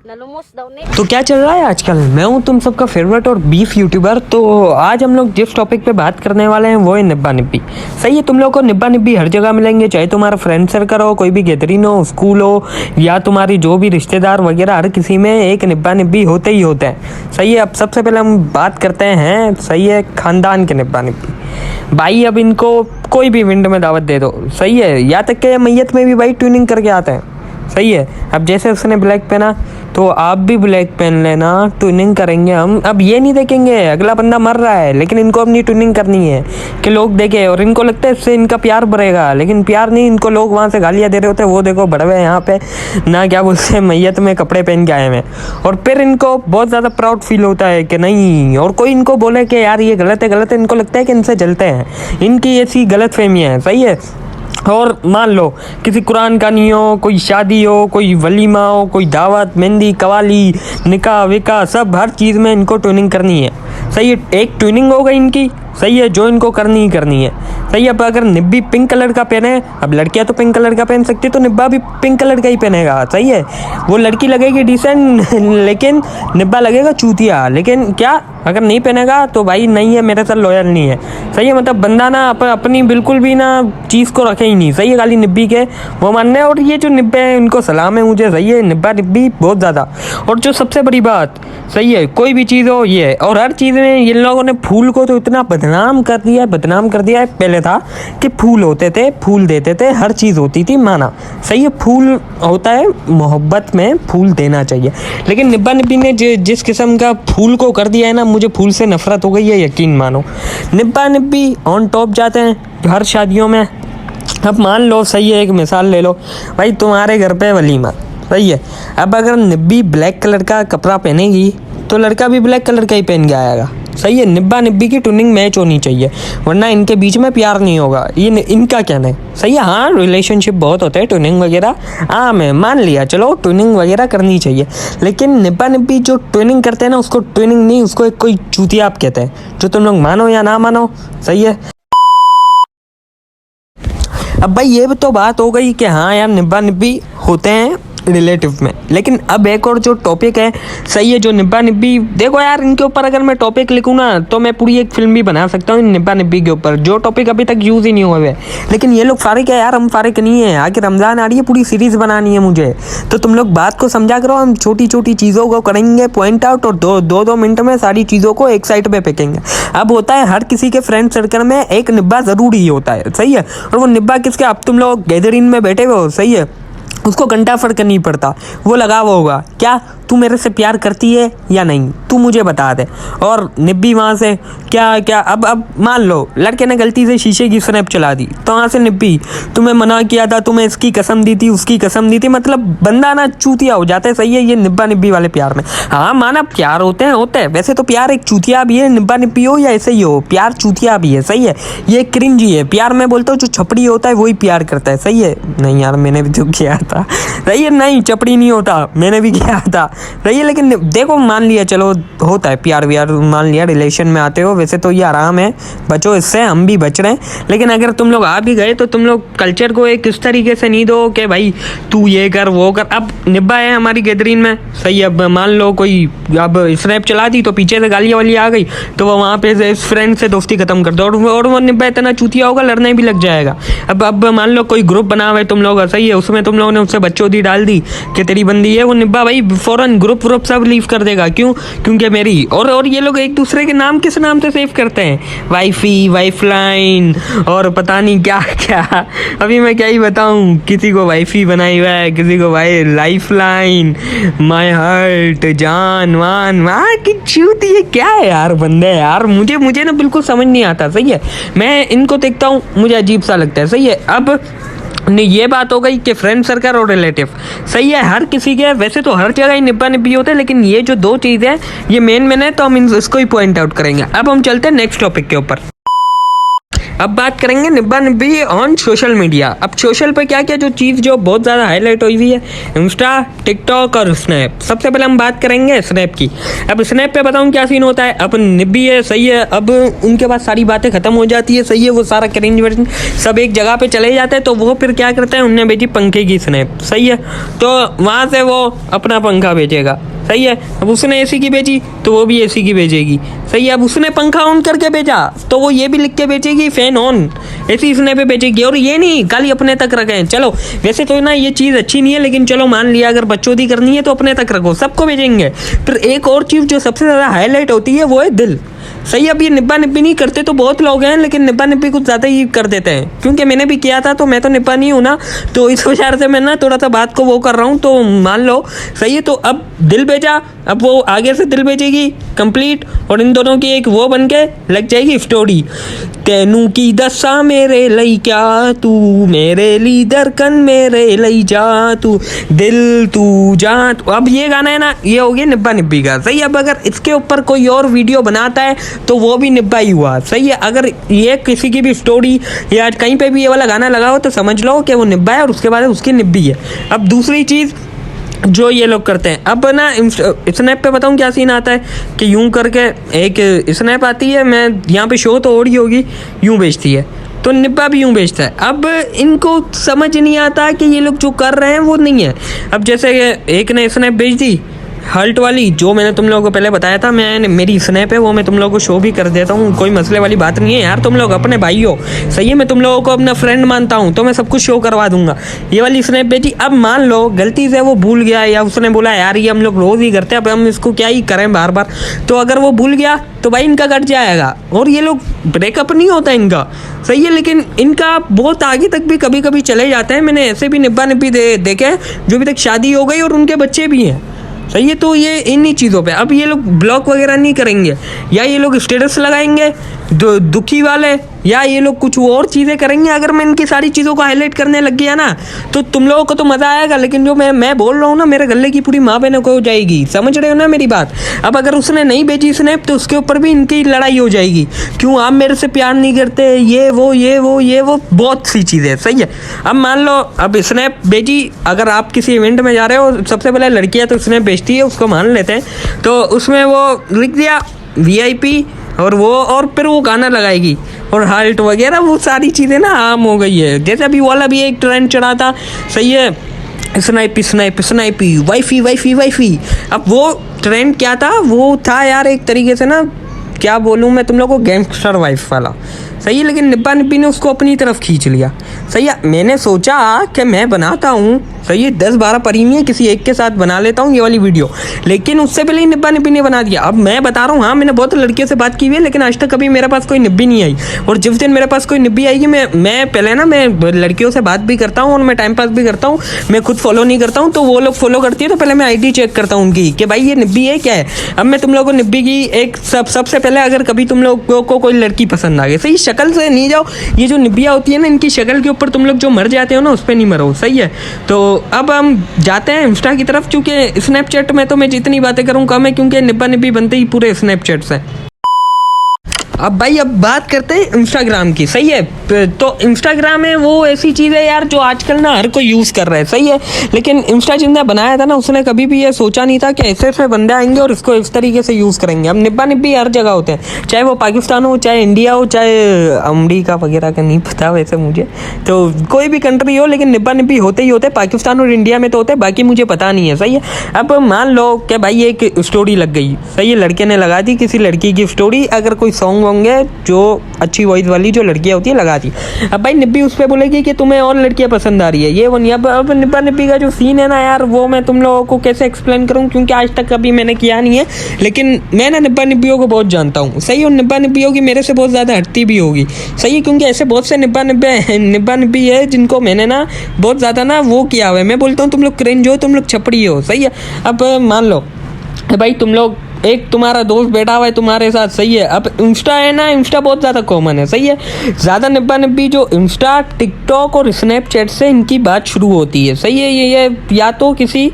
तो क्या चल रहा है आजकल। मैं हूं तुम सबका फेवरेट और बीफ यूट्यूबर। तो आज हम लोग जिस टॉपिक पे बात करने वाले हैं वो है निब्बा निब्बी। सही है, तुम लोग को निब्बा निब्बी हर जगह मिलेंगे, चाहे तुम्हारा फ्रेंड सर्कल हो, कोई भी गैदरिंग हो, स्कूल हो, या तुम्हारी जो भी रिश्तेदार वगैरह, हर किसी में एक निब्बा निब्बी होते ही होते हैं। सही है, अब सबसे पहले हम बात करते हैं, सही है, खानदान के निब्बा निब्बी। भाई अब इनको कोई भी इवेंट में दावत दे दो, सही है, यहाँ तक कि मैयत में भी भाई ट्यूनिंग करके आते हैं। सही है, अब जैसे उसने ब्लैक पहना तो आप भी ब्लैक पहन लेना, ट्यूनिंग करेंगे हम। अब ये नहीं देखेंगे अगला बंदा मर रहा है, लेकिन इनको अपनी ट्यूनिंग करनी है कि लोग देखें, और इनको लगता है इससे इनका प्यार बढ़ेगा, लेकिन प्यार नहीं, इनको लोग वहाँ से गालियाँ दे रहे होते हैं। वो देखो बड़वे यहाँ पे ना, क्या बोलते हैं, मैयत में कपड़े पहन के आए हैं, और फिर इनको बहुत ज़्यादा प्राउड फील होता है कि नहीं, और कोई इनको बोले कि यार ये गलत है गलत है, इनको लगता है कि इनसे जलते हैं। इनकी ऐसी गलत फहमियाँ हैं। सही है, और मान लो किसी कुरान का नहीं हो, कोई शादी हो, कोई वलीमा हो, कोई दावत, मेहंदी, कवाली, निकाह विका, सब हर चीज़ में इनको ट्यूनिंग करनी है। सही है, एक ट्यूनिंग हो गई इनकी, सही है, जो इनको करनी ही करनी है। सही है, अब अगर निब्बी पिंक कलर का पहने, अब लड़कियां तो पिंक कलर का पहन सकती है, तो निब्बा भी पिंक कलर का ही पहनेगा। सही है, वो लड़की लगेगी डिसेंट लेकिन निब्बा लगेगा चूतिया। लेकिन क्या अगर नहीं पहनेगा तो भाई नहीं है, मेरे साथ लॉयल नहीं है। सही है, मतलब बंदा ना अपनी बिल्कुल भी ना चीज़ को रखे ही नहीं। सही है, खाली निब्बी के वो मानने, और ये जो निब्बे हैं उनको सलाम है मुझे। सही है, निब्बा निब्बी बहुत ज़्यादा। और जो सबसे बड़ी बात, सही है, कोई भी चीज़ हो ये, और हर चीज़ में इन लोगों ने फूल को तो इतना बदनाम कर दिया है। पहले था कि फूल होते थे, फूल देते थे, हर चीज़ होती थी, माना। सही है, फूल होता है, मोहब्बत में फूल देना चाहिए, लेकिन निब्बा निब्बी ने जिस किस्म का फूल को कर दिया है ना, मुझे फूल से नफरत हो गई है, यकीन मानो। निब्बा निब्बी ऑन टॉप जाते हैं हर शादियों में। अब मान लो, सही है, एक मिसाल ले लो भाई, तुम्हारे घर पे वलीमा, सही है, अब अगर निब्बी ब्लैक कलर का कपड़ा पहनेगी तो लड़का भी ब्लैक कलर का ही पहन के आएगा। सही है, निब्बा निब्बी की ट्यूनिंग मैच होनी चाहिए, वरना इनके बीच में प्यार नहीं होगा। ये इनका कहना है। सही है, हाँ रिलेशनशिप बहुत होते हैं, ट्यूनिंग वगैरह, हाँ मैं मान लिया, चलो ट्यूनिंग वगैरह करनी चाहिए, लेकिन निब्बा निब्बी जो ट्यूनिंग करते हैं ना, उसको ट्यूनिंग नहीं, उसको एक कोई चूतिया आप कहते हैं, जो तुम लोग मानो या ना मानो। सही है, अब भाई ये तो बात हो गई कि हाँ यार निब्बा निब्बी होते हैं रिलेटिव में, लेकिन अब एक और जो टॉपिक है, सही है, जो निब्बा निब्बी, देखो यार इनके ऊपर अगर मैं टॉपिक लिखूँ ना तो मैं पूरी एक फिल्म भी बना सकता हूँ निब्बा निब्बी के ऊपर, जो टॉपिक अभी तक यूज़ ही नहीं हुए हैं। लेकिन ये लोग फारिग है यार, हम फारिग नहीं है, आगे रमज़ान आ रही है, पूरी सीरीज़ बनानी है मुझे, तो तुम लोग बात को समझा करो। हम छोटी छोटी चीज़ों को करेंगे पॉइंट आउट, और दो मिनट में सारी चीज़ों को एक साइड पर फेंकेंगे। अब होता है हर किसी के फ्रेंड सर्कल में एक निब्बा ज़रूर ही होता है। सही है, और वो निब्बा किसके, अब तुम लोग गैदरिंग में बैठे हुए हो, सही है, उसको घंटा फर्क नहीं पड़ता, वो लगा हुआ होगा, क्या तू मेरे से प्यार करती है या नहीं, तू मुझे बता दे। और निब्बी वहाँ से क्या क्या, अब मान लो लड़के ने गलती से शीशे की स्नैप चला दी, तो वहाँ से निब्बी, तुम्हें मना किया था, तुम्हें इसकी कसम दी थी, उसकी कसम दी थी, मतलब बंदा ना चूतिया हो जाता है। सही है, ये निब्बा निब्बी वाले प्यार में, हाँ माना प्यार होते हैं, वैसे तो प्यार एक चूतिया भी है, निब्बा निब्बी हो या ऐसे ही हो, प्यार चूतिया भी है। सही है, ये क्रिंजी है प्यार, मैं बोलता हूँ जो छपड़ी होता है वही प्यार करता है। सही है, नहीं यार मैंने भी तो किया था। सही है, नहीं चपड़ी नहीं होता, मैंने भी किया था। सही है, लेकिन देखो मान लिया, चलो होता है प्यार व्यार, मान लिया रिलेशन में आते हो, वैसे तो ये आराम है, बचो इससे, हम भी बच रहे हैं। लेकिन अगर तुम लोग आ भी गए तो तुम लोग कल्चर को एक इस तरीके से नहीं दो कि भाई तू ये कर वो कर। अब निब्बा है हमारी गैदरिंग में, सही है, अब मान लो कोई अब स्नैप चला दी तो पीछे से गालियाँ वाली आ गई, तो वो वहाँ पे इस फ्रेंड से दोस्ती खत्म कर दो, और वो निब्बा इतना चूतिया होगा, लड़ने भी लग जाएगा। अब मान लो कोई ग्रुप बना हुआ है तुम लोग, सही है, उसमें तुम लोगों ने उससे बच्चों डाल दी कि तेरी बंदी है, वो निब्बा भाई फौरन ग्रुप सब लीव कर देगा। क्यों? क्योंकि मेरी, और ये लोग एक दूसरे के नाम किस नाम से सेव करते हैं, वाइफी, वाइफलाइन, और पता नहीं क्या क्या। अभी मैं क्या ही बताऊं, किसी को वाइफी बनाई हुआ है, किसी को भाई लाइफलाइन, माय हार्ट, जान वान, वहाँ की चूती है, क्या है यार बंदे यार, मुझे ना बिल्कुल समझ नहीं आता। सही है, मैं इनको देखता हूँ मुझे अजीब सा लगता है। सही है, अब नहीं ये बात हो गई कि फ्रेंड सर्कल और रिलेटिव। सही है, हर किसी के, वैसे तो हर जगह ही निब्बा निब्बी होते हैं, लेकिन ये जो दो चीज़ें हैं ये मेन है, तो हम इसको ही पॉइंट आउट करेंगे। अब हम चलते हैं नेक्स्ट टॉपिक के ऊपर। अब बात करेंगे निब्बा निब्बी ऑन सोशल मीडिया। अब सोशल पे क्या क्या जो चीज़ जो बहुत ज़्यादा हाईलाइट हुई है, इंस्टा, टिकटॉक और स्नैप। सबसे पहले हम बात करेंगे स्नैप की। अब स्नैप पे बताऊँ क्या सीन होता है। अब निब्बी है, सही है, अब उनके पास सारी बातें खत्म हो जाती है, सही है, वो सारा क्रिंज वर्जिंग सब एक जगह पे चले जाते हैं। तो वो फिर क्या करते हैं, उनने भेजी पंखे की स्नैप, सही है, तो वहाँ से वो अपना पंखा भेजेगा, सही है। अब उसने एसी की भेजी तो वो भी एसी की भेजेगी, सही है। अब उसने पंखा ऑन करके भेजा तो वो ये भी लिख के भेजेगी फैन ऑन, ऐसी इसने पे भेजेगी। और ये नहीं खाली अपने तक रखें, चलो वैसे तो ना ये चीज़ अच्छी नहीं है, लेकिन चलो मान लिया अगर बच्चों की करनी है तो अपने तक रखो, सबको भेजेंगे। फिर एक और चीज़ जो सबसे ज़्यादा हाईलाइट होती है वो है दिल, सही। अब ये निब्बा निब्बी नहीं करते तो बहुत लोग हैं, लेकिन निब्बा निब्बी कुछ ज़्यादा ही कर देते हैं, क्योंकि मैंने भी किया था तो मैं तो निब्बा नहीं हूँ ना, तो इस वजह से मैं ना थोड़ा सा बात को वो कर रहा हूँ। तो मान लो, सही है, तो अब दिल भेजा, अब वो आगे से दिल भेजेगी कंप्लीट, और इन दोनों की एक वो बन के लग जाएगी स्टोरी। तेनू की दसा मेरे लई क्या तू, मेरे ली दरकन मेरे लई जा तू, दिल तू जा तू। अब ये गाना है ना, ये हो गया निब्बा निब्बी का, सही। अब अगर इसके ऊपर कोई और वीडियो बनाता है तो वो भी निब्बा ही हुआ, सही है। अगर ये किसी की भी स्टोरी या कहीं पे भी ये वाला गाना लगा हो तो समझ लो कि वो निब्बा है और उसके बाद उसकी निब्बी है। अब दूसरी चीज़ जो ये लोग करते हैं, अब ना स्नैप पे बताऊँ क्या सीन आता है कि यूं करके एक स्नैप आती है, मैं यहाँ पे शो तो हो रही होगी, यूं बेचती है, तो निब्बा भी यूं बेचता है। अब इनको समझ नहीं आता कि ये लोग जो कर रहे हैं वो नहीं है। अब जैसे एक ने स्नैप बेच दी हल्ट वाली, जो मैंने तुम लोगों को पहले बताया था, मैं मेरी स्नैप है वो मैं तुम लोगों को शो भी कर देता हूँ, कोई मसले वाली बात नहीं है यार, तुम लोग अपने भाई हो, सही है, मैं तुम लोगों को अपना फ्रेंड मानता हूँ तो मैं सब कुछ शो करवा दूंगा। ये वाली स्नैप भेजी, अब मान लो गलती से वो भूल गया या उसने बोला यार ये हम लोग रोज़ ही करते हैं, अब हम इसको क्या ही करें बार बार, तो अगर वो भूल गया तो भाई इनका कट जाएगा। और ये लोग ब्रेकअप नहीं होता इनका, सही है, लेकिन इनका बहुत आगे तक भी कभी कभी चले जाते हैं। मैंने ऐसे भी निब्बा निब्बी देखे जो अभी तक शादी हो गई और उनके बच्चे भी हैं, सही है। तो ये इन्हीं चीज़ों पे अब ये लोग ब्लॉग वगैरह नहीं करेंगे, या ये लोग स्टेटस लगाएंगे दुखी वाले, या ये लोग कुछ और चीज़ें करेंगे। अगर मैं इनकी सारी चीज़ों को हाईलाइट करने लग गया ना तो तुम लोगों को तो मज़ा आएगा, लेकिन जो मैं बोल रहा हूँ ना, मेरे गले की पूरी माँ बहनों को हो जाएगी, समझ रहे हो ना मेरी बात। अब अगर उसने नहीं भेजी स्नैप तो उसके ऊपर भी इनकी लड़ाई हो जाएगी, क्यों आप मेरे से प्यार नहीं करते, ये वो बहुत सी चीज़ें, सही है। अब मान लो अब स्नैप भेजी, अगर आप किसी इवेंट में जा रहे हो, सबसे पहले लड़कियाँ तो स्नैप भेजती है, उसको मान लेते हैं, तो उसमें वो लिख दिया VIP और वो, और फिर वो गाना लगाएगी और हाल्ट वगैरह, वो सारी चीज़ें ना आम हो गई है। जैसे अभी वाला भी एक ट्रेंड चढ़ा था, सही है, स्नाइपी वाईफी। अब वो ट्रेंड क्या था, वो था यार एक तरीके से ना, क्या बोलूँ मैं तुम लोगों को, गैंगस्टर वाइफ वाला, सही है। लेकिन निब्बा निब्बी ने उसको अपनी तरफ खींच लिया, सही है। मैंने सोचा कि मैं बनाता हूँ, सही है, 10-12 परिमियाँ किसी एक के साथ बना लेता हूँ ये वाली वीडियो, लेकिन उससे पहले ही निब्बा निब्बी ने बना दिया। अब मैं बता रहा हूँ, हाँ मैंने बहुत लड़कियों से बात की हुई है, लेकिन आज तक कभी मेरे पास कोई निब्बी नहीं आई। और जिस दिन मेरे पास कोई निब्बी आएगी, मैं पहले ना, मैं लड़कियों से बात भी करता हूँ और मैं टाइम पास भी करता हूँ, मैं खुद फॉलो नहीं करता हूँ, तो वो लोग फॉलो करती है तो पहले मैं ID चेक करता हूँ उनकी कि भाई ये निब्बी है क्या है। अब मैं तुम लोगों को निब्बी की एक सबसे पहले, अगर कभी तुम लोगों को कोई लड़की पसंद आ गई, सही, शक्ल से नहीं जाओ, ये जो निब्बियाँ होती है ना, इनकी शक्ल के ऊपर तुम लोग जो मर जाते हो ना, उस पर नहीं मरो, सही है। तो अब हम जाते हैं इंस्टा की तरफ, क्योंकि स्नैपचैट में तो मैं जितनी बातें करूँ कम है, क्योंकि निब्बा निब्बी बनते ही पूरे स्नैपचैट से। अब भाई अब बात करते हैं इंस्टाग्राम की, सही है। तो इंस्टाग्राम में वो ऐसी चीज़ है यार जो आजकल ना हर कोई यूज़ कर रहा है, सही है। लेकिन इंस्टा जिसने बनाया था ना, उसने कभी भी ये सोचा नहीं था कि ऐसे बंदे आएंगे और इसको इस तरीके से यूज़ करेंगे। अब निब्बा निब्बी हर जगह होते हैं, चाहे वो पाकिस्तान हो, चाहे इंडिया हो, चाहे अमेरिका वगैरह का नहीं पता वैसे मुझे, तो कोई भी कंट्री हो, लेकिन निब्बा निब्बी होते ही होते। पाकिस्तान और इंडिया में तो होते, बाकी मुझे पता नहीं है, सही है। अब मान लो कि भाई एक स्टोरी लग गई, सही है, लड़के ने लगा दी किसी लड़की की स्टोरी, अगर कोई सॉन्ग होंगे जो अच्छी वॉइस वाली जो लड़कियां होती है लगा दी। अब भाई निब्बी उस पर बोलेगी कि तुम्हें और लड़कियां पसंद आ रही है, ये वो नहीं। अब निब्बा निब्बी का जो सीन है ना यार, वो मैं तुम लोगों को कैसे एक्सप्लेन करूं, क्योंकि आज तक कभी मैंने किया नहीं है, लेकिन मैं ना निब्बा निब्बियों को बहुत जानता हूँ, सही है। और निब्बा निब्बियों की मेरे से बहुत ज़्यादा हटती भी होगी, सही है, क्योंकि ऐसे बहुत से निब्बा निब्बी है जिनको मैंने ना बहुत ज़्यादा ना वो किया हुआ है। मैं बोलता हूँ तुम लोग क्रिंज हो, तुम लोग छपड़ी हो, सही है। अब मान लो भाई तुम लोग, एक तुम्हारा दोस्त बैठा हुआ है तुम्हारे साथ, सही है। अब इंस्टा है ना, इंस्टा बहुत ज़्यादा कॉमन है, सही है। ज़्यादा निब्बा निब्बी जो इंस्टा, टिकटॉक और स्नैपचैट से इनकी बात शुरू होती है, सही है। ये या तो किसी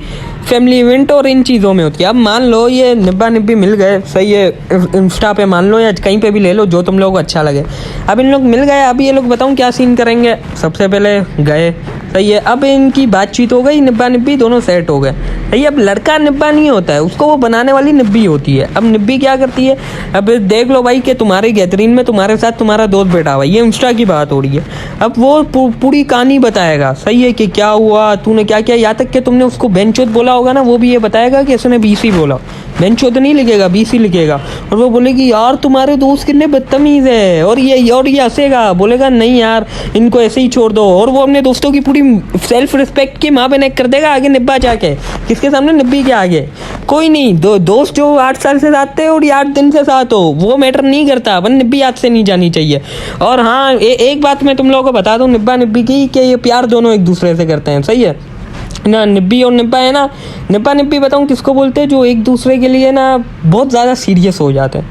फैमिली इवेंट और इन चीज़ों में होती है। अब मान लो ये निब्बा निब्बी मिल गए, सही है, इंस्टा पे मान लो या कहीं पे भी ले लो जो तुम लोग को अच्छा लगे। अब इन लोग मिल गए, अब ये लोग बताऊँ क्या सीन करेंगे। सबसे पहले गए, सही है, अब इनकी बातचीत हो गई, निब्बा निब्बी दोनों सेट हो गए, सही है। अब लड़का निब्बा नहीं होता है, उसको वो बनाने वाली निब्बी होती है। अब निब्बी क्या करती है, अब देख लो भाई कि तुम्हारी गैदरिंग में तुम्हारे साथ तुम्हारा दोस्त बैठा हुआ है, ये इंस्टा की बात हो रही है। अब वो पूरी कहानी बताएगा, सही है, कि क्या हुआ, तूने क्या किया, यहाँ तक कि तुमने उसको बेंचोद बोला होगा ना, वो भी ये बताएगा कि इसने बीसी बोला। बेंचोद नहीं लिखेगा, बीसी लिखेगा। और वो बोलेगी यार तुम्हारे दोस्त कितने बदतमीज़ है, और ये हंसेगा, बोलेगा नहीं यार इनको ऐसे ही छोड़ दो। और वो अपने दोस्तों की पूरी सेल्फ रिस्पेक्ट की माँ बहन कर देगा आगे निब्बा जाके, किसके सामने, निब्बी के आगे। कोई नहीं, दोस्त जो 8 साल से साथ थे और 8 दिन से साथ हो, वो मैटर नहीं करता, वन निब्बी याद से नहीं जानी चाहिए। और हाँ, एक बात मैं तुम लोगों को बता दूं निब्बा निब्बी की, कि ये प्यार दोनों एक दूसरे से करते हैं, सही है ना। निब्बी और निब्बा है ना, निब्बा निब्बी बताऊँ किसको बोलते हैं, जो एक दूसरे के लिए ना बहुत ज़्यादा सीरियस हो जाते हैं,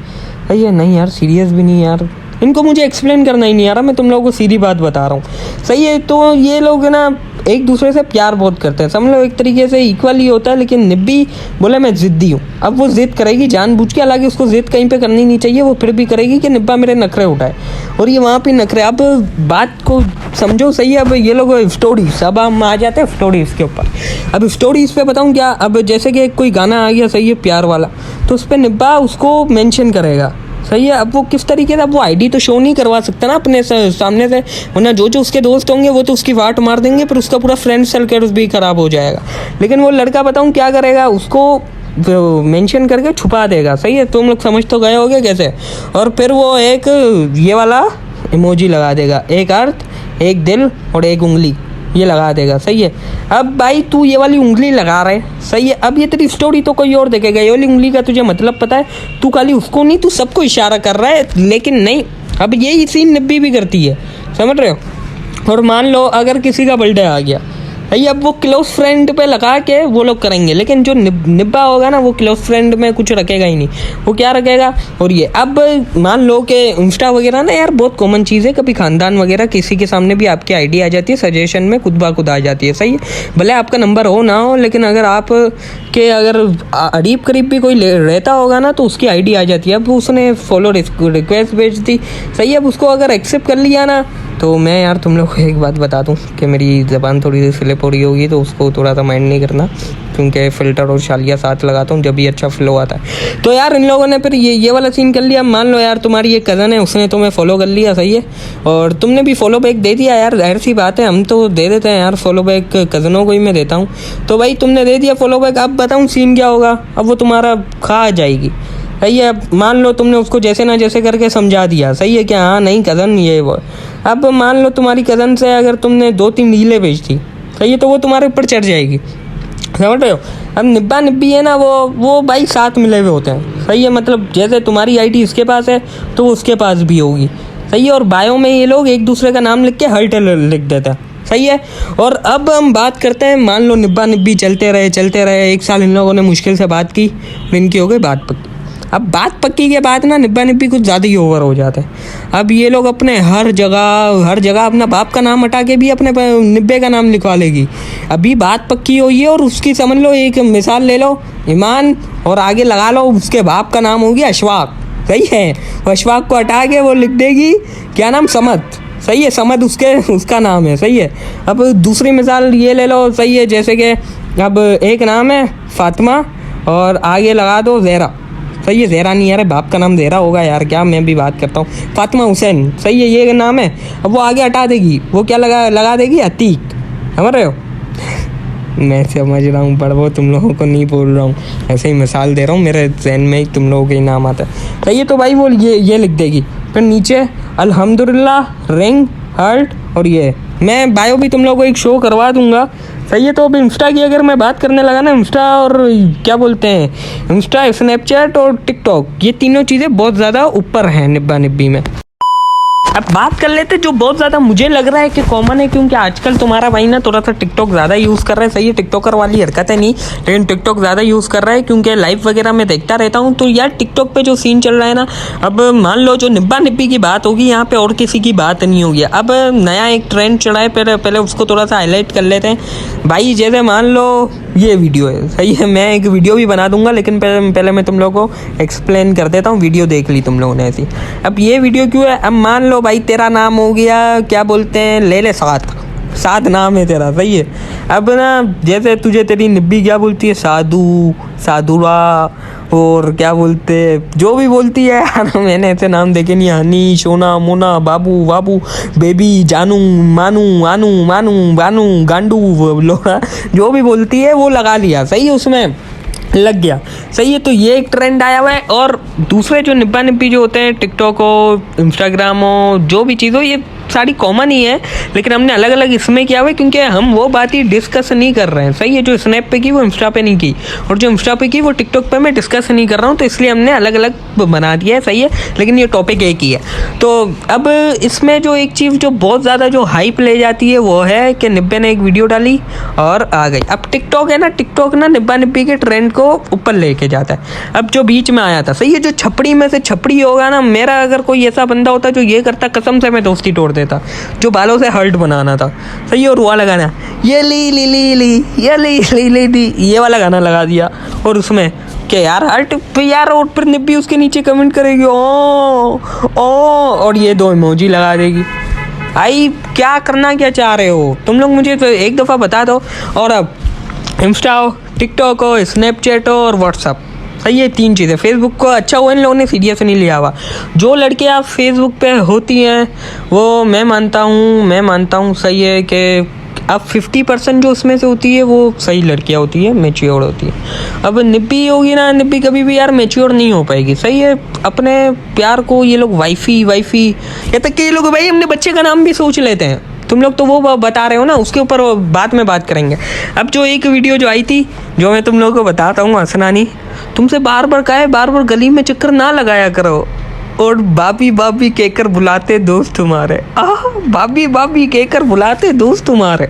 सही है। नहीं यार, सीरियस भी नहीं यार, इनको मुझे एक्सप्लेन करना ही नहीं आ रहा, मैं तुम लोगों को सीधी बात बता रहा हूँ, सही है। तो ये लोग ना एक दूसरे से प्यार बहुत करते हैं, समझ लो एक तरीके से इक्वल ही होता है। लेकिन निब्बी बोले मैं ज़िद्दी हूँ, अब वो ज़िद करेगी जानबूझ के, हालांकि उसको ज़िद कहीं पे करनी नहीं चाहिए, वो फिर भी करेगी कि निब्बा मेरे नखरे उठाए, और ये वहाँ पे नखरे। अब बात को समझो, सही है। अब ये लोग स्टोरीज, अब हम आ जाते हैं स्टोरीज के ऊपर। अब स्टोरीज पे बताऊँ क्या, अब जैसे कि कोई गाना आ गया, सही है, प्यार वाला, तो उस पर निब्बा उसको मेंशन करेगा, सही है। अब वो किस तरीके से, अब वो आईडी तो शो नहीं करवा सकता ना अपने सामने से, वरना जो उसके दोस्त होंगे वो तो उसकी वाट मार देंगे, पर उसका पूरा फ्रेंड सर्कल भी खराब हो जाएगा। लेकिन वो लड़का बताऊँ क्या करेगा, उसको मेंशन करके छुपा देगा, सही है। तुम लोग समझ तो गए होगे कैसे। और फिर वो एक ये वाला इमोजी लगा देगा, एक अर्थ, एक दिल और एक उंगली, ये लगा देगा, सही है। अब भाई तू ये वाली उंगली लगा रहे, सही है। अब ये तेरी स्टोरी तो कोई और देखेगा, ये वाली उंगली का तुझे मतलब पता है, तू खाली उसको नहीं, तू सबको इशारा कर रहा है, लेकिन नहीं। अब यही सीन निब्बी भी करती है, समझ रहे हो। और मान लो अगर किसी का बर्थडे आ गया, भाई अब वो क्लोज फ्रेंड पे लगा के वो लोग करेंगे, लेकिन जो निब्बा होगा ना, वो क्लोज फ्रेंड में कुछ रखेगा ही नहीं, वो क्या रखेगा। और ये अब मान लो कि इंस्टा वगैरह ना यार बहुत कॉमन चीज़ है, कभी खानदान वगैरह किसी के सामने भी आपकी आईडी आ जाती है, सजेशन में खुद ब खुद आ जाती है, सही है। भले आपका नंबर हो ना हो, लेकिन अगर आप के अगर अरीब करीब भी कोई रहता होगा ना, तो उसकी आईडी आ जाती है। अब उसने फॉलो रिक्वेस्ट भेज दी, सही है। अब उसको अगर एक्सेप्ट कर लिया ना, तो मैं यार तुम लोग को एक बात बता दूं कि मेरी ज़बान थोड़ी सी स्लिप हो रही होगी, तो उसको थोड़ा सा माइंड नहीं करना, क्योंकि फ़िल्टर और शालिया साथ लगाता हूँ जब भी अच्छा फ्लो आता है। तो यार इन लोगों ने फिर ये वाला सीन कर लिया। मान लो यार तुम्हारी एक कज़न है, उसने तुम्हें फॉलो कर लिया, सही है, और तुमने भी फॉलो बैक दे दिया। यार जाहिर सी बात है, हम तो दे देते हैं यार फॉलो बैक, कज़नों को ही मैं देता हूँ। तो भाई तुमने दे दिया फॉलो बैक, अब बताऊँ सीन क्या होगा। अब वो तुम्हारा खा जाएगी, सही है। मान लो तुमने उसको जैसे ना जैसे करके समझा दिया, सही है, कि हाँ नहीं कज़न ये वो। अब मान लो तुम्हारी कज़न से अगर तुमने 2-3 रीलें भेज दी, सही है, तो वो तुम्हारे ऊपर चढ़ जाएगी, समझ रहे हो। अब निब्बा निब्बी है ना, वो भाई साथ मिले हुए होते हैं, सही है। मतलब जैसे तुम्हारी आईडी इसके पास है तो वो उसके पास भी होगी, सही है। और बायो में ये लोग एक दूसरे का नाम लिख के हर्ट लिख देते हैं, सही है। और अब हम बात करते हैं, मान लो निब्बा निब्बी चलते रहे 1 साल इन लोगों ने मुश्किल से बात की, इनकी हो गई बात पक्की। अब बात पक्की के बाद ना निब्बा निब्बी कुछ ज़्यादा ही ओवर हो जाते हैं। अब ये लोग अपने हर जगह अपना बाप का नाम हटा के भी अपने निब्बे का नाम लिखवा लेगी। अभी बात पक्की हुई है, और उसकी समझ लो एक मिसाल ले लो, ईमान, और आगे लगा लो उसके बाप का नाम होगी अशफाक, सही है। अशफाक को हटा के वो लिख देगी क्या नाम, समद, सही है। समद उसका नाम है, सही है। अब दूसरी मिसाल ये ले लो, सही है, जैसे कि अब एक नाम है फातिमा और आगे लगा दो ज़हरा, सही है। ज़हरा नहीं यार, बाप का नाम ज़हरा होगा यार, क्या मैं भी बात करता हूँ। फातिमा हुसैन, सही है, ये नाम है। अब वो आगे हटा देगी, वो क्या लगा देगी, अतीक, समझ रहे हो। मैं समझ रहा हूँ, पर वो तुम लोगों को नहीं बोल रहा हूँ, ऐसे ही मिसाल दे रहा हूँ, मेरे जहन में ही तुम लोगों के ही नाम आता है, सही है। तो भाई वो ये लिख देगी, फिर नीचे अल्हम्दुलिल्लाह, रिंग, हार्ट, और ये मैं बायो भी तुम लोगों को एक शो करवा दूंगा, सही है। तो अब इंस्टा की अगर मैं बात करने लगा ना, इंस्टा और क्या बोलते हैं, इंस्टा, स्नैपचैट और टिकटॉक, ये तीनों चीज़ें बहुत ज़्यादा ऊपर हैं निब्बा निब्बी में। अब बात कर लेते जो बहुत ज़्यादा मुझे लग रहा है कि कॉमन है, क्योंकि आजकल तुम्हारा भाई ना थोड़ा सा टिकटॉक ज़्यादा यूज़ कर रहा है, सही है। टिकटॉकर वाली हरकत है नहीं, लेकिन टिकटॉक ज़्यादा यूज़ कर रहा है, क्योंकि लाइव वगैरह में देखता रहता हूँ। तो यार टिकटॉक पे जो सीन चल रहा है ना, अब मान लो जो निब्बा निब्बी की बात होगी यहाँ पे, और किसी की बात नहीं होगी। अब नया एक ट्रेंड चढ़ा है, पहले उसको थोड़ा सा हाईलाइट कर लेते हैं भाई। जैसे मान लो ये वीडियो है, सही है। मैं एक वीडियो भी बना दूंगा, लेकिन पहले मैं तुम लोगों को एक्सप्लेन कर देता हूँ। वीडियो देख ली तुम लोगों ने ऐसी। अब ये वीडियो क्यों है? अब मान लो भाई तेरा नाम हो गया, क्या बोलते हैं, ले ले सात नाम है तेरा, सही है। अब ना जैसे तुझे तेरी निब्बी क्या बोलती है, साधु, साधुरा, और क्या बोलते जो भी बोलती है यार, मैंने ऐसे नाम देखे नहीं, हनी, सोना, मोना, बाबू, बाबू, बेबी, जानू, मानू, आनू, मानू, बानू, गांडू, लोड़ा, जो भी बोलती है वो लगा लिया, सही है, उसमें लग गया, सही है। तो ये एक ट्रेंड आया हुआ है। और दूसरे जो निब्बा निब्बी जो होते हैं, टिकटॉक हो, इंस्टाग्राम हो, जो भी चीज़ हो, ये सारी कॉमन ही है, लेकिन हमने अलग अलग इसमें किया हुआ है, क्योंकि हम वो बात ही डिस्कस नहीं कर रहे हैं, सही है। जो स्नैप पे की वो इंस्टा पे नहीं की, और जो इंस्टा पे की वो टिकटॉक पे मैं डिस्कस नहीं कर रहा हूँ, तो इसलिए हमने अलग अलग बना दिया है, सही है। लेकिन ये टॉपिक एक ही है। तो अब इसमें जो एक चीज़ जो बहुत ज़्यादा जो हाइप ले जाती है वो है कि निब्बे ने एक वीडियो डाली और आ गई। अब टिकटॉक है ना, टिकटॉक ना निब्बा निब्बी के ट्रेंड को ऊपर लेके जाता है। अब जो बीच में आया था, सही है, जो छपड़ी में से छपड़ी होगा ना, मेरा अगर कोई ऐसा बंदा होता जो ये करता, कसम से मैं दोस्ती तोड़ देता। जो बालों से हर्ट बनाना था, सही है, और रुआ लगाना, ये ली ली ली ली, ये ली ली ली ली, ये वाला गाना लगा दिया। और उसमें क्या यार हर्ट पे यार, और फिर निब्बी उसके नीचे कमेंट करेगी ओ, और ये 2 इमोजी लगा देगी। भाई क्या करना क्या चाह रहे हो तुम लोग, मुझे तो एक दफ़ा बता दो। और अब इंस्टा हो, टिकटॉक हो, स्नैपचैट हो और व्हाट्सअप, सही है, 3 चीज़ें। फेसबुक को अच्छा हुआ इन लोगों ने सीरियस नहीं लिया हुआ। जो लड़कियां फेसबुक पे होती हैं वो मैं मानता हूँ सही है कि अब 50% जो उसमें से होती है वो सही लड़कियां होती है, मैच्योर होती है। अब निब्बी होगी ना, निब्बी कभी भी यार मैच्योर नहीं हो पाएगी, सही है। अपने प्यार को ये लोग वाइफी या तक कि ये लोग भाई अपने बच्चे का नाम भी सोच लेते हैं। तुम लोग तो वो बता रहे हो ना, उसके ऊपर बाद में बात करेंगे। अब जो एक वीडियो जो आई थी, जो मैं तुम लोगों को बताता हूँ, हंसना नहीं, तुमसे बार बार गली में चक्कर ना लगाया करो, और भाभी भाभी कहकर बुलाते दोस्त तुम्हारे, भाभी भाभी कहकर बुलाते दोस्त तुम्हारे,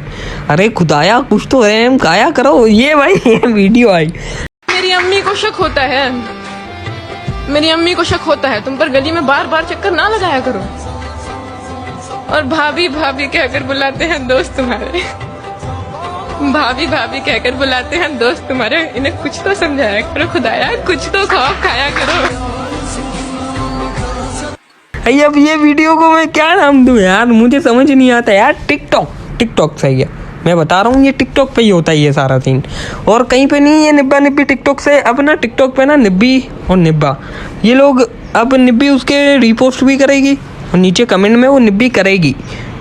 अरे खुदाया कुछ तो रहम काया करो। ये भाई ये वीडियो आई। मेरी अम्मी को शक होता है, मेरी अम्मी को शक होता है तुम पर गली में बार बार चक्कर ना लगाया करो, और भाभी भाभी कहकर बुलाते हैं दोस्त तुम्हारे, भाभी भाभी कहकर बुलाते हैं दोस्त तुम्हारे। इन्हें कुछ तो समझाया करो खुदाया, कुछ तो खौफ खाया करो। अब ये वीडियो को मैं क्या नाम दूं यार, मुझे समझ नहीं आता यार। टिकटॉक सही है, मैं बता रहा हूँ, ये टिकटॉक पे ही होता है ये सारा सीन, और कहीं पे नहीं। ये निब्बा निब्बी टिकटॉक से, अब ना टिकटॉक पे ना निब्बी और निब्बा, ये लोग, अब निब्बी उसके रीपोस्ट भी करेगी और नीचे कमेंट में वो निब्बी करेगी,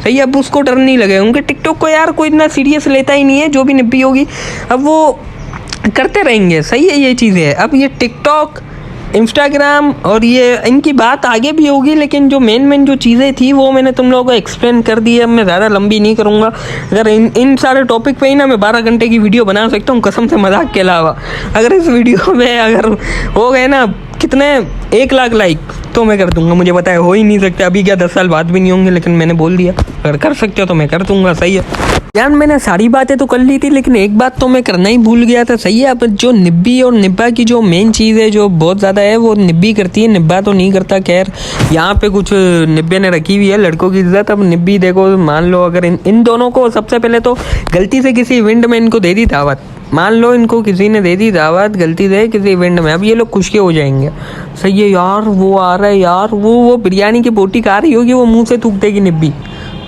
सही। अब उसको डर नहीं लगेगा, क्योंकि टिकटॉक को यार कोई इतना सीरियस लेता ही नहीं है। जो भी निब्बी होगी अब वो करते रहेंगे, सही है, ये चीज़ें है। अब ये टिकटॉक, इंस्टाग्राम और ये इनकी बात आगे भी होगी, लेकिन जो मेन जो चीज़ें थी वो मैंने तुम लोगों को एक्सप्लेन कर दी है। अब मैं ज़्यादा लंबी नहीं करूँगा। अगर इन सारे टॉपिक पे ही ना मैं 12 घंटे की वीडियो बना सकता हूँ, कसम से, मजाक के अलावा। अगर इस वीडियो में अगर हो गए ना कितने 1 लाख लाइक तो मैं कर दूंगा। मुझे पता है हो ही नहीं सकते, अभी क्या 10 साल बाद भी नहीं होंगे, लेकिन मैंने बोल दिया अगर कर सकते हो तो मैं कर दूंगा, सही है यार। मैंने सारी बातें तो कर ली थी, लेकिन एक बात तो मैं करना ही भूल गया था, सही है। अब जो निब्बी और निब्बा की जो मेन चीज़ है जो बहुत ज़्यादा है, वो निब्बी करती है, निब्बा तो नहीं करता। खैर यहाँ पे कुछ निब्बे ने रखी हुई है लड़कों की इज्जत। अब निब्बी देखो, मान लो अगर इन दोनों को सबसे पहले तो गलती से किसी इवेंट में इनको दे दी दावत, मान लो इनको किसी ने दे दी दावत गलती से किसी इवेंट में, अब ये लोग खुश के हो जाएंगे, सही है यार। वो आ रहा है यार, वो बिरयानी की बोटी खा रही होगी, वो मुँह से थूक देगी निब्बी,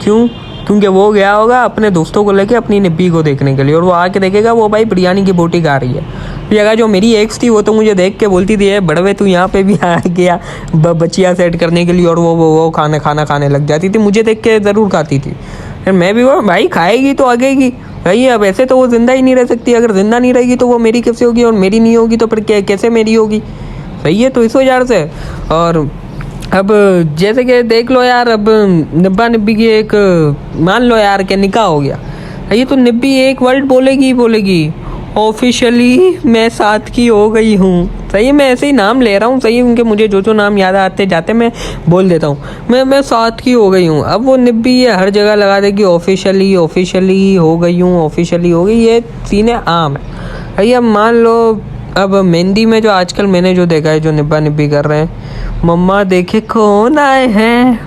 क्यों? क्योंकि वो गया होगा अपने दोस्तों को लेके अपनी निब्बी को देखने के लिए, और वो आके देखेगा वो भाई बिरयानी की बोटी खा रही है। जगह जो मेरी एक्स थी वो तो मुझे देख के बोलती थी, बड़वे तू यहाँ पे भी आ गया बचिया सेट करने के लिए, और वो खाना खाने लग जाती थी, मुझे देख के ज़रूर खाती थी। फिर मैं भी वो भाई खाएगी तो आगेगी भाई। अब ऐसे तो वो ज़िंदा ही नहीं रह सकती, अगर ज़िंदा नहीं रहेगी तो वो मेरी कैसे होगी, और मेरी नहीं होगी तो फिर कैसे मेरी होगी, सही है। तो इस वजह से, और अब जैसे कि देख लो यार, अब निब्बा निब्बी की एक, मान लो यार कि निकाह हो गया, ये तो निब्बी एक वर्ड बोलेगी ऑफिशियली मैं साथ की हो गई हूँ, सही है। मैं ऐसे ही नाम ले रहा हूँ, सही है, क्योंकि मुझे जो नाम याद आते जाते मैं बोल देता हूँ, मैं साथ की हो गई हूँ। अब वो निब्बी ये हर जगह लगा देगी ऑफिशियली हो गई हूँ, ऑफिशियली हो गई, ये सीने आम है, सही है। अब मान लो, अब मेहंदी में जो आजकल मैंने जो देखा है, जो निब्बा निब्बी कर रहे हैं, मम्मा देखे कौन आए हैं,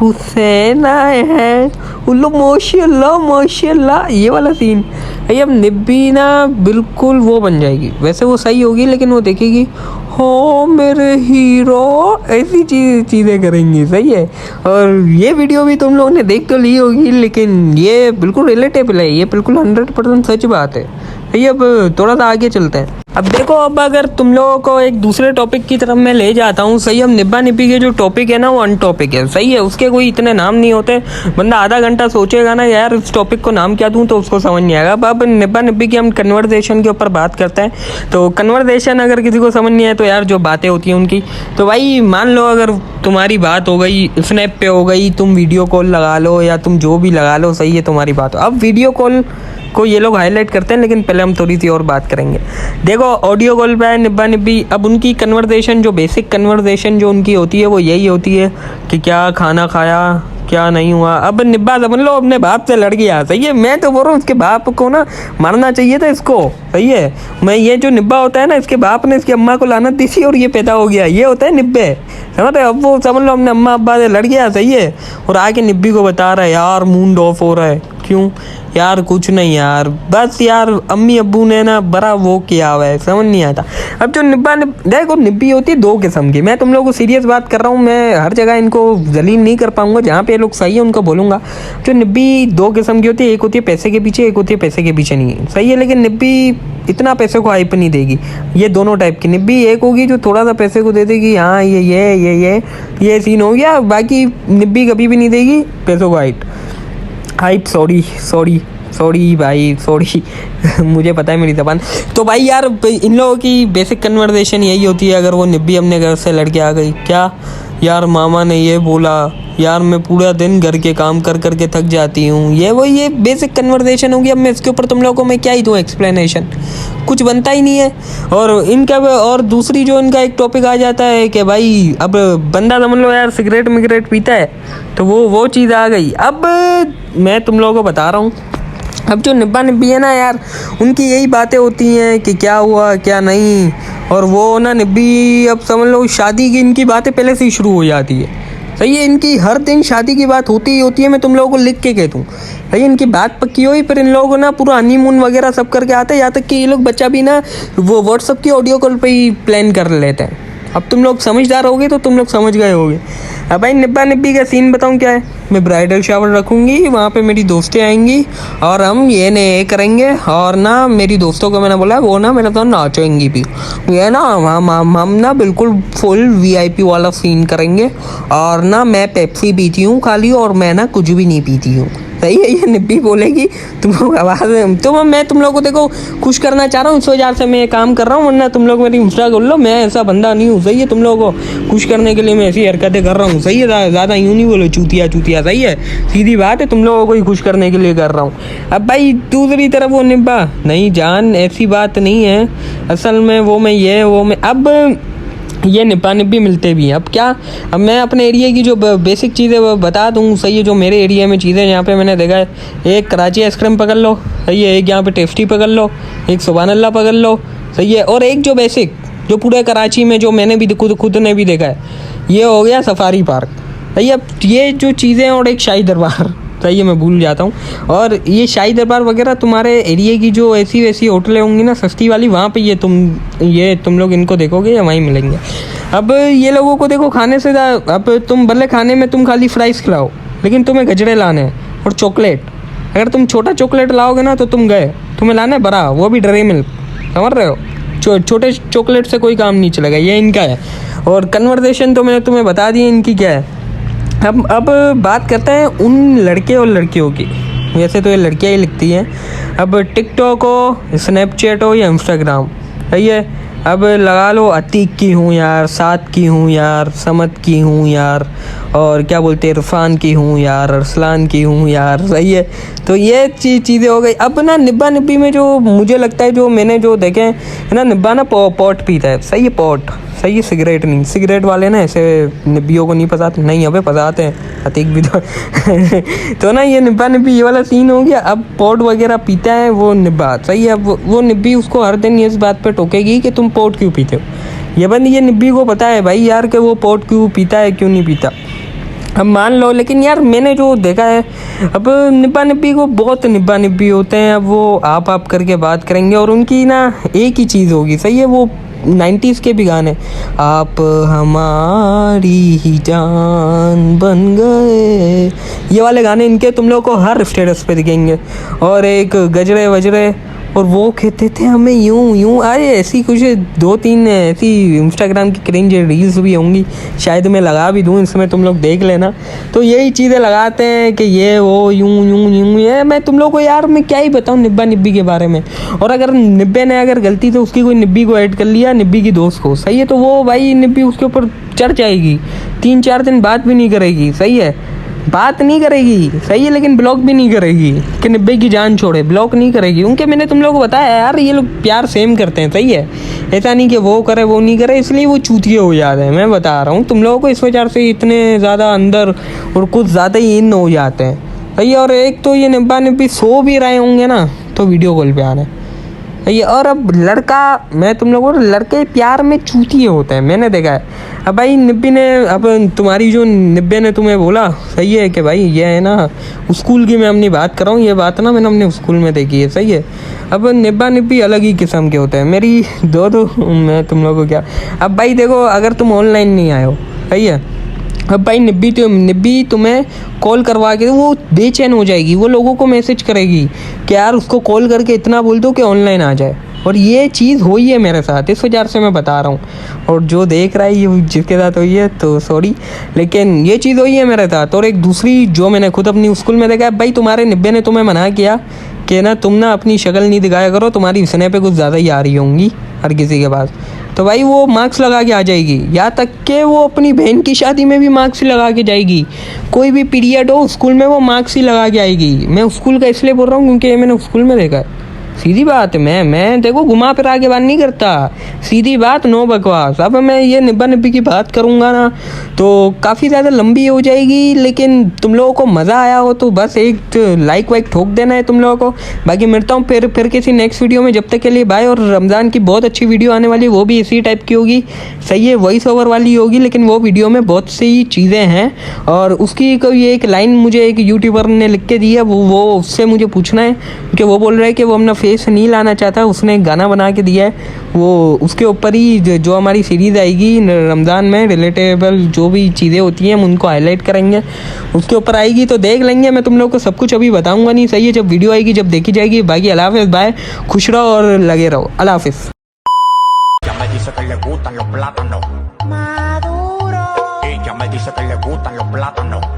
हुसैन आए हैं, उल्लो माशाल्लाह माशाल्लाह, ये वाला सीन। भाई अब निब्बी ना बिल्कुल वो बन जाएगी, वैसे वो सही होगी लेकिन वो देखेगी हो मेरे हीरो, ऐसी चीज़ें करेंगी, सही है। और ये वीडियो भी तुम लोगों ने देख तो ली होगी, लेकिन ये बिल्कुल रिलेटेबल है, ये बिल्कुल 100% सच बात है। भैया अब थोड़ा सा आगे चलते हैं। अब देखो, अब अगर तुम लोगों को एक दूसरे टॉपिक की तरफ मैं ले जाता हूँ, सही। अब निब्बा निब्बी के जो टॉपिक है ना, वो अन टॉपिक है, सही है। उसके कोई इतने नाम नहीं होते, बंदा आधा घंटा सोचेगा ना यार इस टॉपिक को नाम क्या दूँ, तो उसको समझ नहीं आएगा। अब निब्बा निब्बी की हम कन्वर्सेशन के ऊपर बात करते हैं। तो कन्वर्सेशन अगर किसी को समझ नहीं है तो यार जो बातें होती हैं उनकी, तो भाई मान लो अगर तुम्हारी बात हो गई, स्नैप पे हो गई, तुम वीडियो कॉल लगा लो या तुम जो भी लगा लो, सही है, तुम्हारी बात हो। अब वीडियो कॉल को ये लोग हाईलाइट करते हैं, लेकिन पहले हम थोड़ी सी और बात करेंगे। देखो, ऑडियो कॉल पे है निब्बा निब्बी, अब उनकी कन्वर्सेशन, जो बेसिक कन्वर्सेशन जो उनकी होती है वो यही होती है कि क्या खाना खाया, क्या नहीं हुआ। अब निब्बा समझ लो अपने बाप से लड़ गया, सही है। मैं तो बोल रहा हूँ उसके बाप को ना मारना चाहिए था इसको, सही है। मैं ये जो निब्बा होता है ना, इसके बाप ने इसकी अम्मा को लानत दी थी और ये पैदा हो गया, ये होता है निब्बे, समझ रहे। अब वो समझ लो अपने अम्मा अब्बा से लड़ गया, सही है, और आके निब्बी को बता रहा है यार मूड ऑफ हो रहा है, क्यों यार, कुछ नहीं यार, बस यार अम्मी अब्बू ने ना बड़ा वो किया हुआ है, समझ नहीं आता। अब जो देखो निब्बी होती है दो किस्म की, मैं तुम लोगों को सीरियस बात कर रहा हूँ, मैं हर जगह इनको जलील नहीं कर पाऊंगा, जहाँ पे लोग सही है उनको बोलूंगा। जो निब्बी दो किस्म की होती है, एक होती है पैसे के पीछे, एक होती है पैसे के पीछे नहीं, सही है। लेकिन निब्बी इतना पैसे को हाइप नहीं देगी। ये दोनों टाइप की निब्बी, एक होगी जो थोड़ा सा पैसे को दे देगी, हाँ ये सीन हो गया, बाकी निब्बी कभी भी नहीं देगी पैसों को हाइप। सॉरी भाई, सॉरी मुझे पता है मेरी जबान। तो भाई यार इन लोगों की बेसिक कन्वर्सेशन यही होती है। अगर वो निब्बी अपने घर से लड़के आ गई, क्या यार मामा ने ये बोला, यार मैं पूरा दिन घर के काम कर करके थक जाती हूँ, ये बेसिक कन्वर्सेशन होगी। अब मैं इसके ऊपर तुम लोगों को मैं क्या ही दूँ एक्सप्लेनेशन, कुछ बनता ही नहीं है। और इनका और दूसरी जो इनका एक टॉपिक आ जाता है कि भाई अब बंदा समझ लो यार सिगरेट मिगरेट पीता है, तो वो चीज़ आ गई। अब मैं तुम लोगों को बता रहा हूँ, अब जो निब्बा निब्बी है ना यार, उनकी यही बातें होती हैं कि क्या हुआ क्या नहीं। और वो ना निब्बी, अब समझ लो शादी की इनकी बातें पहले से ही शुरू हो जाती है, सही है। इनकी हर दिन शादी की बात होती ही होती है, मैं तुम लोगों को लिख के कह दूँ भाई, इनकी बात पक्की हुई, फिर इन लोगों को ना पूरा हनीमून वगैरह सब करके आते हैं, यहाँ तक कि ये लोग बच्चा भी ना वो व्हाट्सअप की ऑडियो कॉल पे ही प्लान कर लेते हैं। अब तुम लोग समझदार होगे तो तुम लोग समझ गए होगे। अब भाई निब्बा निब्बी का सीन बताऊँ क्या है, मैं ब्राइडल शावर रखूँगी, वहाँ पे मेरी दोस्तें आएंगी और हम ये करेंगे। और ना मेरी दोस्तों को मैंने बोला वो ना मेरे साथ नाचेंगी भी, ये ना हम ना बिल्कुल फुल VIP वाला सीन करेंगे। और ना मैं पेप्सी पीती हूँ खाली, और मैं ना कुछ भी नहीं पीती हूँ, सही है। ये निब्बी बोलेगी, तुम लोग आवाज़ तो मैं तुम लोग को देखो खुश करना चाह रहा हूँ, इस वजह से मैं ये काम कर रहा हूँ, वरना तुम लोग मेरी इंस्टा खोल लो, मैं ऐसा बंदा नहीं हूँ, सही है। तुम लोगों को खुश करने के लिए मैं ऐसी हरकतें कर रहा हूँ, सही है। ज़्यादा यूँ नहीं बोलो चूतिया, सही है, सीधी बात है, तुम लोगों को ही खुश करने के लिए कर रहा हूँ। अब भाई दूसरी तरफ वो निब्बा, नहीं जान ऐसी बात नहीं है, असल में वो मैं अब ये निब्बा निब्बी मिलते भी हैं। अब क्या, अब मैं अपने एरिया की जो बेसिक चीज़ें बता दूँ, सही है। जो मेरे एरिया में चीज़ें यहाँ पे मैंने देखा है, एक कराची आइसक्रीम पकड़ लो, सही है, एक यहाँ पे टेस्टी पकड़ लो, एक सुभान अल्लाह पकड़ लो, सही है, और एक जो बेसिक जो पूरे कराची में जो मैंने भी खुद ने भी देखा है, ये हो गया सफारी पार्क, सही है। अब ये जो चीज़ें हैं, और एक शाही दरबार, सही है, मैं भूल जाता हूँ। और ये शाही दरबार वगैरह तुम्हारे एरिया की जो ऐसी वैसी होटलें होंगी ना सस्ती वाली, वहाँ पे ये तुम लोग इनको देखोगे या वहीं मिलेंगे। अब ये लोगों को देखो खाने से, अब तुम भले खाने में तुम खाली फ्राइज़ खिलाओ, लेकिन तुम्हें गजरे लाने हैं और चॉकलेट। अगर तुम छोटा चॉकलेट लाओगे ना तो तुम गए, तुम्हें लाना है बड़ा, वो भी डेयरी मिल्क, समझ रहे हो। छोटे चॉकलेट से कोई काम नहीं चलेगा, ये इनका है। और कन्वर्सेशन तो मैंने तुम्हें बता दी इनकी क्या है। अब बात करते हैं उन लड़के और लड़कियों की। वैसे तो ये लड़कियां ही लिखती हैं। अब टिकटॉक हो, स्नैपचैट हो या इंस्टाग्राम, सही है। अब लगा लो अतीक की हूँ यार, सात की हूँ यार, समत की हूँ यार, और क्या बोलते हैं इरफान की हूँ यार, अरसलान की हूँ यार, सही है। तो ये चीज़ें हो गई। अब ना निब्बा निब्बी में जो मुझे लगता है, जो मैंने जो देखे है ना, निब्बा ना पॉट पीता है, सही है, पॉट, सही है, सिगरेट नहीं। सिगरेट वाले ना ऐसे निब्बियों को नहीं फंसाते, नहीं अबे फंसाते हैं, अतीक भी तो तो ना ये निब्बा निब्बी ये वाला सीन हो गया। अब पॉट वगैरह पीता है वो निब्बा, सही है। अब वो निब्बी उसको हर दिन इस बात पे टोकेगी कि तुम पॉट क्यों पीते हो। ये निब्बी को पता है भाई यार कि वो पॉट क्यों पीता है, क्यों नहीं पीता। अब मान लो, लेकिन यार मैंने जो देखा है, अब निब्बा निब्बी को बहुत निब्बा निब्बी होते हैं। अब वो आप करके बात करेंगे और उनकी ना एक ही चीज़ होगी, सही है, वो 90s के भी गाने, आप हमारी ही जान बन गए, ये वाले गाने इनके तुम लोग को हर स्टेटस पे दिखेंगे। और एक गजरे वजरे, और वो कहते थे हमें यूं यूं, अरे ऐसी कुछ 2-3 ऐसी इंस्टाग्राम की क्रिंज रील्स भी होंगी, शायद मैं लगा भी दूँ इसमें, तुम लोग देख लेना। तो यही चीज़ें लगाते हैं कि ये वो यूं यूं यूं, ये मैं तुम लोग को यार मैं क्या ही बताऊँ निब्बा निब्बी के बारे में। और अगर निब्बे ने अगर गलती से उसकी कोई निब्बी को ऐड कर लिया, निब्बी की दोस्त को, सही है, तो वो भाई निब्बी उसके ऊपर चढ़ जाएगी, 3-4 दिन बात भी नहीं करेगी, सही है, बात नहीं करेगी, सही है, लेकिन ब्लॉक भी नहीं करेगी कि निब्बे की जान छोड़े, ब्लॉक नहीं करेगी। उनके मैंने तुम लोगों को बताया यार, ये लोग प्यार सेम करते हैं, सही है, ऐसा नहीं कि वो करे वो नहीं करे, इसलिए वो चूतिए हो जाते हैं। मैं बता रहा हूँ तुम लोगों को, इस वजह से इतने ज़्यादा अंदर और कुछ ज़्यादा ही इन हो जाते हैं, सही है। और एक तो ये निब्बा निब्बी सो भी रहे होंगे ना, तो वीडियो कॉल पे आ रहे हैं, ये। और अब लड़का, मैं तुम लोगों को, लड़के प्यार में चूतिए होते हैं, मैंने देखा है। अब भाई निब्बी ने, अब तुम्हारी जो निब्बे ने तुम्हें बोला, सही है, कि भाई ये है ना, स्कूल की मैं अपनी बात कर रहा हूँ, ये बात ना मैंने अपने स्कूल में देखी है, सही है। अब निब्बा निब्बी अलग ही किस्म के होते हैं। मेरी दो मैं तुम लोगों को क्या, अब भाई देखो, अगर तुम ऑनलाइन नहीं आए हो, सही है, अब भाई निब्बी तुम्हें कॉल करवा के वो बेचैन हो जाएगी, वो लोगों को मैसेज करेगी कि यार उसको कॉल करके इतना बोल दो कि ऑनलाइन आ जाए। और ये चीज़ हुई है मेरे साथ, इस वजह से मैं बता रहा हूँ। और जो देख रहा है ये जिसके साथ हुई है तो सॉरी, लेकिन ये चीज़ हुई है मेरे साथ। और एक दूसरी जो मैंने खुद अपनी स्कूल में देखा है, भाई तुम्हारे निब्बे ने तुम्हें मना किया कि ना तुम ना अपनी शक्ल नहीं दिखाया करो, तुम्हारी स्नैप पे कुछ ज़्यादा ही आ रही होंगी हर किसी के पास, तो भाई वो मार्क्स लगा के आ जाएगी। यहाँ तक कि वो अपनी बहन की शादी में भी मार्क्स ही लगा के जाएगी, कोई भी पीरियड हो स्कूल में वो मार्क्स ही लगा के आएगी। मैं स्कूल का इसलिए बोल रहा हूँ क्योंकि ये मैंने स्कूल में देखा है। सीधी बात है, मैं देखो घुमा फिरा के बात नहीं करता, सीधी बात, नो बकवास। अब मैं ये निब्बा निब्बी की बात करूँगा ना तो काफ़ी ज़्यादा लंबी हो जाएगी, लेकिन तुम लोगों को मज़ा आया हो तो बस एक लाइक वाइक ठोक देना है तुम लोगों को। बाकी मिलता हूँ फिर किसी नेक्स्ट वीडियो में, जब तक के लिए बाय। और रमज़ान की बहुत अच्छी वीडियो आने वाली है, वो भी इसी टाइप की होगी, सही है, वॉइस ओवर वाली होगी, लेकिन वो वीडियो में बहुत सी चीज़ें हैं। और उसकी कोई एक लाइन मुझे एक यूट्यूबर ने लिख के दी है, वो उससे मुझे पूछना है, क्योंकि वो बोल रहा है कि वो अपना फेस नहीं लाना चाहता, उसने एक गाना बना के दिया है, वो उसके ऊपर ही जो हमारी सीरीज़ आएगी रमज़ान में रिलेटेबल जो भी चीज़ें होती हैं हम उनको हाईलाइट करेंगे, उसके ऊपर आएगी, तो देख लेंगे। मैं तुम लोग को सब कुछ अभी बताऊंगा नहीं, सही है, जब वीडियो आएगी जब देखी जाएगी। बाकी अल्लाह हाफ़िज़, बाय, खुश रहो और लगे रहो, अल्लाह हाफ़िज़। Ella me dice que le gustan los plátanos. Maduro. Ella me dice que le gustan los plátanos.